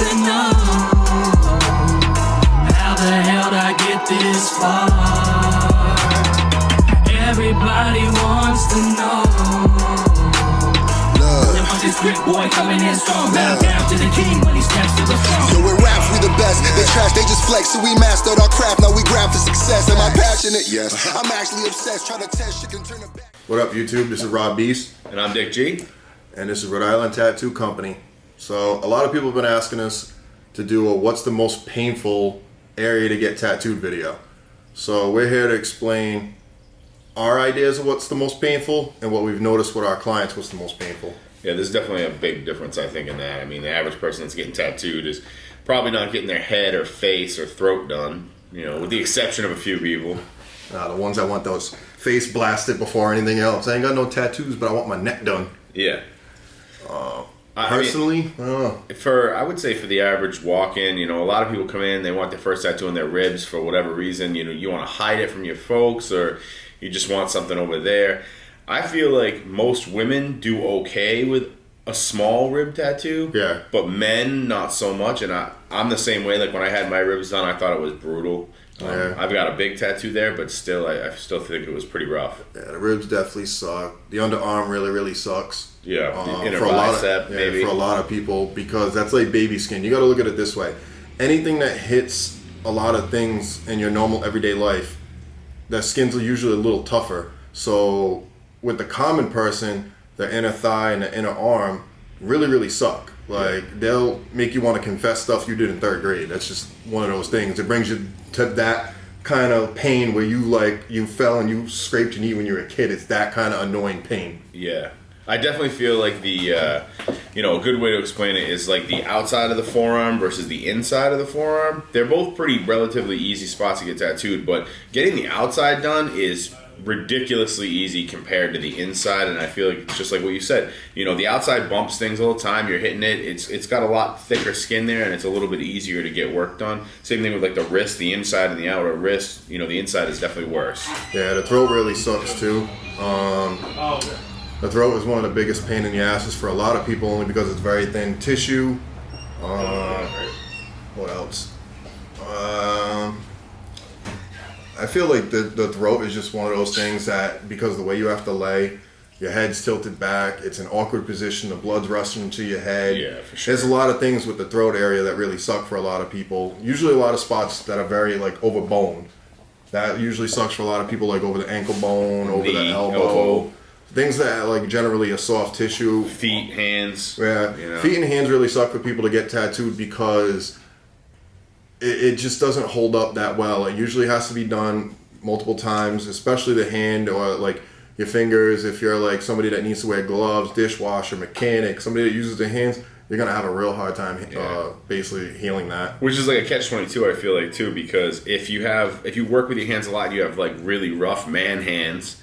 to know how the hell did I get this far? Everybody wants to know. This brick boy coming in strong, bow down to the king when he steps to the throne. Yo, with raps we the best. They trash, they just flex. So we mastered our craft, now we grab for success. Am I passionate? Yes. I'm actually obsessed, trying to test shit can turn it back. What up, YouTube? This is Rob Beast. And I'm Dickgee. And this is Rhode Island Tattoo Company. So a lot of people have been asking us to do a what's the most painful area to get tattooed video. So we're here to explain our ideas of what's the most painful and what we've noticed with our clients what's the most painful. Yeah, there's definitely a big difference, I think, in that. I mean, the average person that's getting tattooed is probably not getting their head or face or throat done, you know, with the exception of a few people. The ones that want those face blasted before anything else. I ain't got no tattoos, but I want my neck done. Yeah. Personally, I don't know. I would say for the average walk-in, you know, a lot of people come in, they want their first tattoo on their ribs for whatever reason. You know, you want to hide it from your folks or you just want something over there. I feel like most women do okay with a small rib tattoo. Yeah. But men, not so much. And I'm the same way. Like when I had my ribs done, I thought it was brutal. Yeah. I've got a big tattoo there, but still, I still think it was pretty rough. Yeah, the ribs definitely suck. The underarm really sucks. Yeah, the inner for bicep, maybe. For a lot of people, because that's like baby skin. You got to look at it this way. Anything that hits a lot of things in your normal everyday life, that skin's usually a little tougher. So with the common person, the inner thigh and the inner arm really suck. Like they'll make you want to confess stuff you did in third grade. That's just one of those things. It brings you to that kind of pain where you fell and you scraped your knee when you were a kid. It's that kind of annoying pain. Yeah. I definitely feel like a good way to explain it is like the outside of the forearm versus the inside of the forearm. They're both pretty relatively easy spots to get tattooed, but getting the outside done is ridiculously easy compared to the inside. And I feel like it's just like what you said, you know, the outside bumps things all the time. You're hitting it, it's got a lot thicker skin there, and it's a little bit easier to get work done. Same thing with like the wrist, the inside and the outer wrist. You know, the inside is definitely worse. Yeah, the throat really sucks too. The throat is one of the biggest pain in the asses for a lot of people, only because it's very thin tissue. What else? I feel like the throat is just one of those things that, because of the way you have to lay, your head's tilted back, it's an awkward position, the blood's rushing into your head. Yeah, for sure. There's a lot of things with the throat area that really suck for a lot of people. Usually a lot of spots that are very like overboned. That usually sucks for a lot of people, like over the ankle bone, over the elbow. Things that like generally a soft tissue. Feet, hands. Yeah, you know. Feet and hands really suck for people to get tattooed because it just doesn't hold up that well. It usually has to be done multiple times, especially the hand or like your fingers. If you're like somebody that needs to wear gloves, dishwasher, mechanic, somebody that uses their hands, you're gonna have a real hard time basically healing that. Which is like a catch-22, I feel like too, because if you work with your hands a lot, and you have like really rough man hands.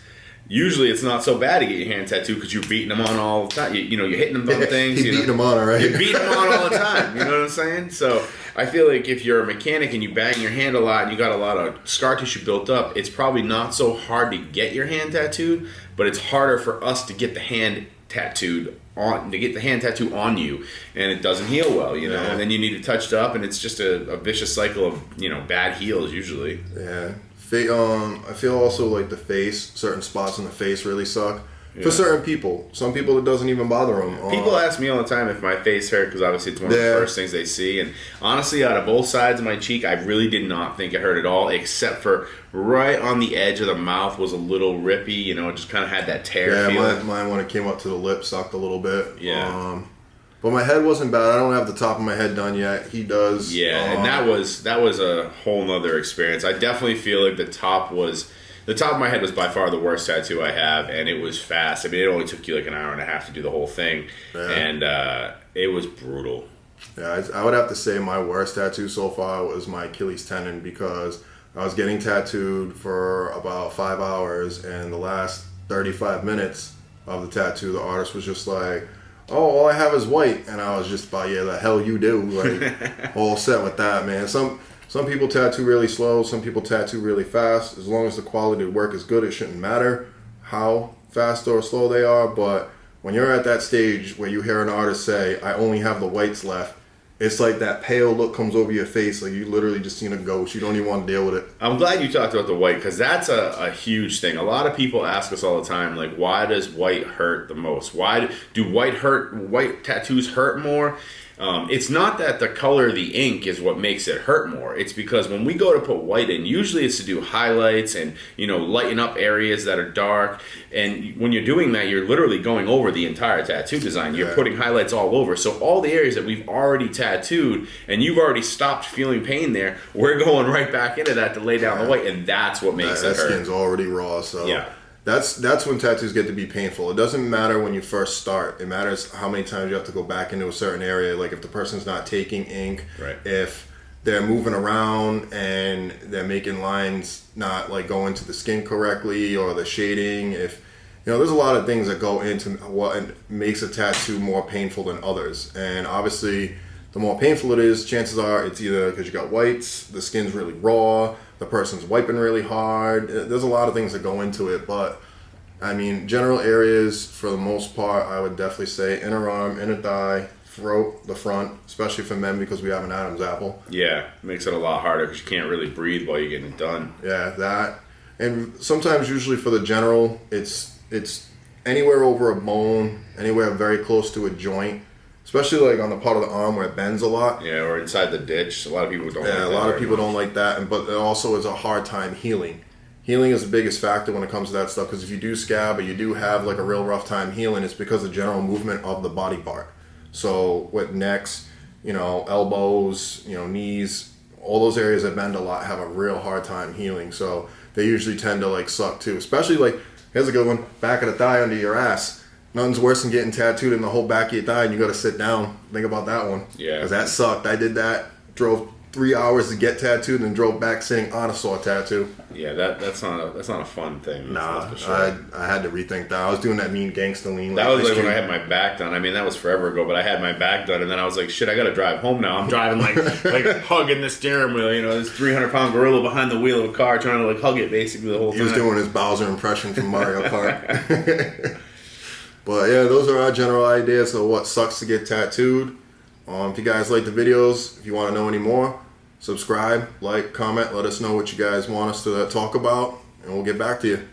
Usually it's not so bad to get your hand tattooed because you're beating them on all the time. You're hitting them on things. You're beating them on, all right? You're beating them on all the time. You know what I'm saying? So I feel like if you're a mechanic and you bang your hand a lot and you got a lot of scar tissue built up, it's probably not so hard to get your hand tattooed, but it's harder for us to get the hand tattoo on you, and it doesn't heal well, you know. Yeah. And then you need it touched up, and it's just a vicious cycle of bad heals usually. Yeah. I feel also like the face, certain spots in the face really suck. For certain people. Some people it doesn't even bother them. People ask me all the time if my face hurt because obviously it's one of the first things they see. And honestly, out of both sides of my cheek, I really did not think it hurt at all, except for right on the edge of the mouth was a little rippy. You know, it just kind of had that tear feel. Yeah, mine when it came up to the lip sucked a little bit. Yeah. But my head wasn't bad. I don't have the top of my head done yet. He does. Yeah, and that was a whole nother experience. I definitely feel like the top of my head was by far the worst tattoo I have, and it was fast. I mean, it only took you like an hour and a half to do the whole thing, and it was brutal. Yeah, I would have to say my worst tattoo so far was my Achilles tendon, because I was getting tattooed for about 5 hours, and the last 35 minutes of the tattoo, the artist was just like, oh, all I have is white. And I was just about, yeah, the hell you do. Like, all set with that, man. Some people tattoo really slow. Some people tattoo really fast. As long as the quality of work is good, it shouldn't matter how fast or slow they are. But when you're at that stage where you hear an artist say, I only have the whites left, it's like that pale look comes over your face, like you literally just seen a ghost. You don't even want to deal with it. I'm glad you talked about the white, because that's a huge thing. A lot of people ask us all the time, like, why does white hurt the most? Why do white tattoos hurt more? It's not that the color of the ink is what makes it hurt more. It's because when we go to put white in, usually it's to do highlights and, lighten up areas that are dark. And when you're doing that, you're literally going over the entire tattoo design. You're putting highlights all over. So all the areas that we've already tattooed and you've already stopped feeling pain there, we're going right back into that to lay down the white. And that's what makes it hurt. That skin's already raw, so... Yeah. That's when tattoos get to be painful. It doesn't matter when you first start. It matters how many times you have to go back into a certain area. Like if the person's not taking ink, if they're moving around and they're making lines not like go into the skin correctly, or the shading. If there's a lot of things that go into what makes a tattoo more painful than others. And obviously, the more painful it is, chances are it's either because you got whites, the skin's really raw, the person's wiping really hard. There's a lot of things that go into it, but I mean, general areas for the most part, I would definitely say inner arm, inner thigh, throat, the front, especially for men because we have an Adam's apple. Yeah, makes it a lot harder because you can't really breathe while you're getting it done. Yeah, that. And sometimes, usually for the general, it's anywhere over a bone, anywhere very close to a joint. Especially like on the part of the arm where it bends a lot. Yeah, or inside the ditch. A lot of people don't like that. Yeah, a lot of people don't like that. But it also is a hard time healing. Healing is the biggest factor when it comes to that stuff. Because if you do scab or you do have like a real rough time healing, it's because of the general movement of the body part. So with necks, elbows, knees, all those areas that bend a lot have a real hard time healing. So they usually tend to like suck too. Especially like, here's a good one, back of the thigh under your ass. Nothing's worse than getting tattooed in the whole back of your thigh and you got to sit down. Think about that one. Yeah. Because that sucked. I did that. Drove 3 hours to get tattooed and drove back sitting on a sore tattoo. Yeah, that's not a fun thing. Nah, that's for sure. I had to rethink that. I was doing that mean gangsta lean. That was like when I had my back done. I mean, that was forever ago, but I had my back done, and then I was like, shit, I got to drive home now. I'm driving like hugging the steering wheel. This 300-pound gorilla behind the wheel of a car trying to like hug it basically the whole time. He was doing his Bowser impression from Mario Kart. But yeah, those are our general ideas of what sucks to get tattooed. If you guys like the videos, if you want to know any more, subscribe, like, comment, let us know what you guys want us to talk about, and we'll get back to you.